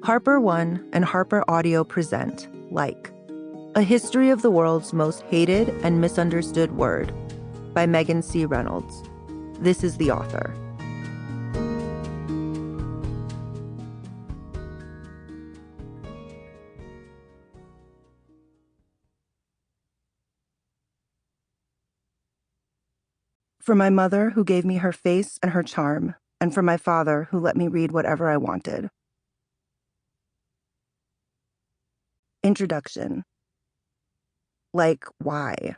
Harper One and HarperAudio present Like, a history of the world's most hated and misunderstood word by Megan C. Reynolds. This is the author. For my mother, who gave me her face and her charm, and for my father, who let me read whatever I wanted. Introduction. Like, why?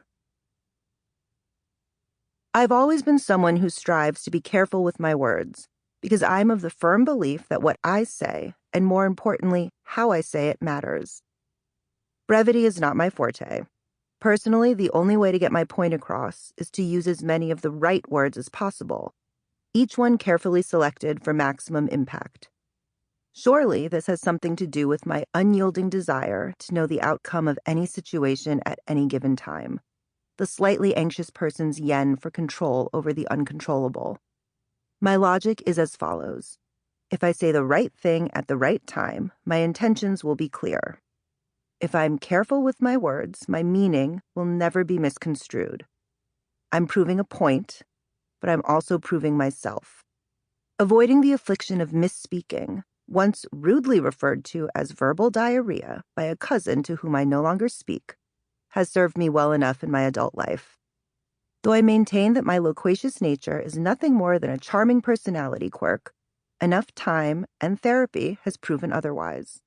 I've always been someone who strives to be careful with my words, because I'm of the firm belief that what I say, and more importantly, how I say it, matters. Brevity is not my forte. Personally, the only way to get my point across is to use as many of the right words as possible, each one carefully selected for maximum impact. Surely this has something to do with my unyielding desire to know the outcome of any situation at any given time, the slightly anxious person's yen for control over the uncontrollable. My logic is as follows. If I say the right thing at the right time, my intentions will be clear. If I'm careful with my words, my meaning will never be misconstrued. I'm proving a point, but I'm also proving myself. Avoiding the affliction of misspeaking, once rudely referred to as verbal diarrhea by a cousin to whom I no longer speak, has served me well enough in my adult life. Though I maintain that my loquacious nature is nothing more than a charming personality quirk, enough time and therapy has proven otherwise.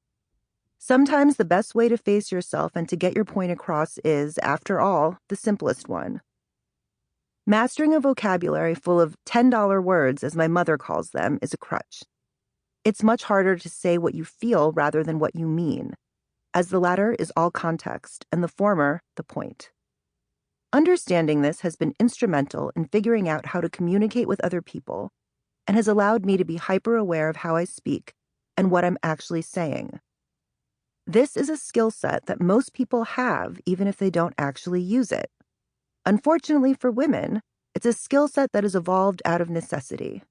Sometimes the best way to face yourself and to get your point across is, after all, the simplest one. Mastering a vocabulary full of $10 words, as my mother calls them, is a crutch. It's much harder to say what you feel rather than what you mean, as the latter is all context and the former the point. Understanding this has been instrumental in figuring out how to communicate with other people and has allowed me to be hyper-aware of how I speak and what I'm actually saying. This is a skill set that most people have even if they don't actually use it. Unfortunately for women, it's a skill set that has evolved out of necessity.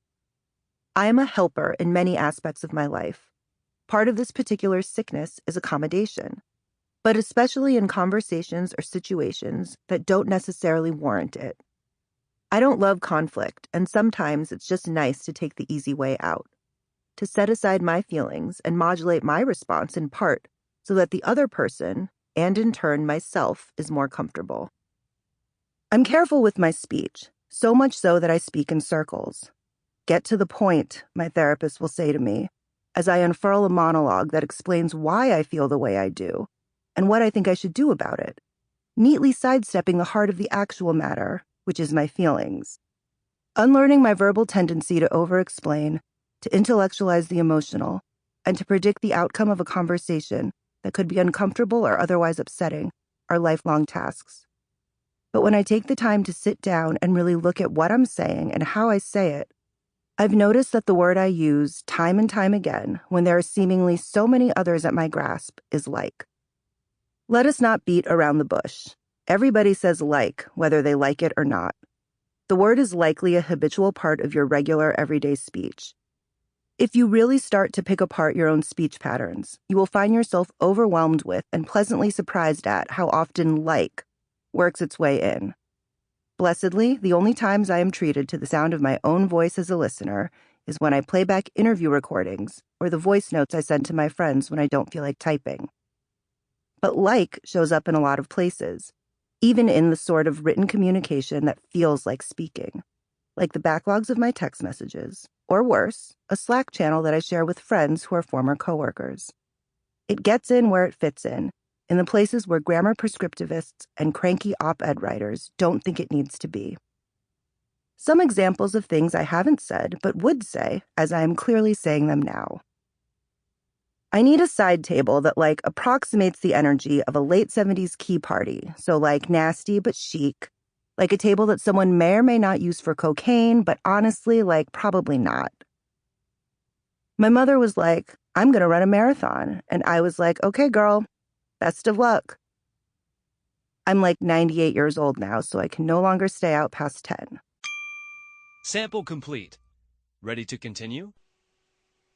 I am a helper in many aspects of my life. Part of this particular sickness is accommodation, but especially in conversations or situations that don't necessarily warrant it. I don't love conflict, and sometimes it's just nice to take the easy way out, to set aside my feelings and modulate my response in part so that the other person, and in turn myself, is more comfortable. I'm careful with my speech, so much so that I speak in circles. Get to the point, my therapist will say to me, as I unfurl a monologue that explains why I feel the way I do, and what I think I should do about it, neatly sidestepping the heart of the actual matter, which is my feelings. Unlearning my verbal tendency to over-explain, to intellectualize the emotional, and to predict the outcome of a conversation that could be uncomfortable or otherwise upsetting are lifelong tasks. But when I take the time to sit down and really look at what I'm saying and how I say it, I've noticed that the word I use time and time again, when there are seemingly so many others at my grasp, is like. Let us not beat around the bush. Everybody says like, whether they like it or not. The word is likely a habitual part of your regular everyday speech. If you really start to pick apart your own speech patterns, you will find yourself overwhelmed with and pleasantly surprised at how often like works its way in. Blessedly, the only times I am treated to the sound of my own voice as a listener is when I play back interview recordings or the voice notes I send to my friends when I don't feel like typing. But like shows up in a lot of places, even in the sort of written communication that feels like speaking, like the backlogs of my text messages, or worse, a Slack channel that I share with friends who are former coworkers. It gets in where it fits in the places where grammar prescriptivists and cranky op-ed writers don't think it needs to be. Some examples of things I haven't said but would say, as I am clearly saying them now. I need a side table that approximates the energy of a late 70s key party, so nasty but chic, like a table that someone may or may not use for cocaine, but honestly, probably not. My mother was like, I'm going to run a marathon, and I was like, okay, girl. Best of luck. I'm 98 years old now, so I can no longer stay out past 10. Sample complete. Ready to continue?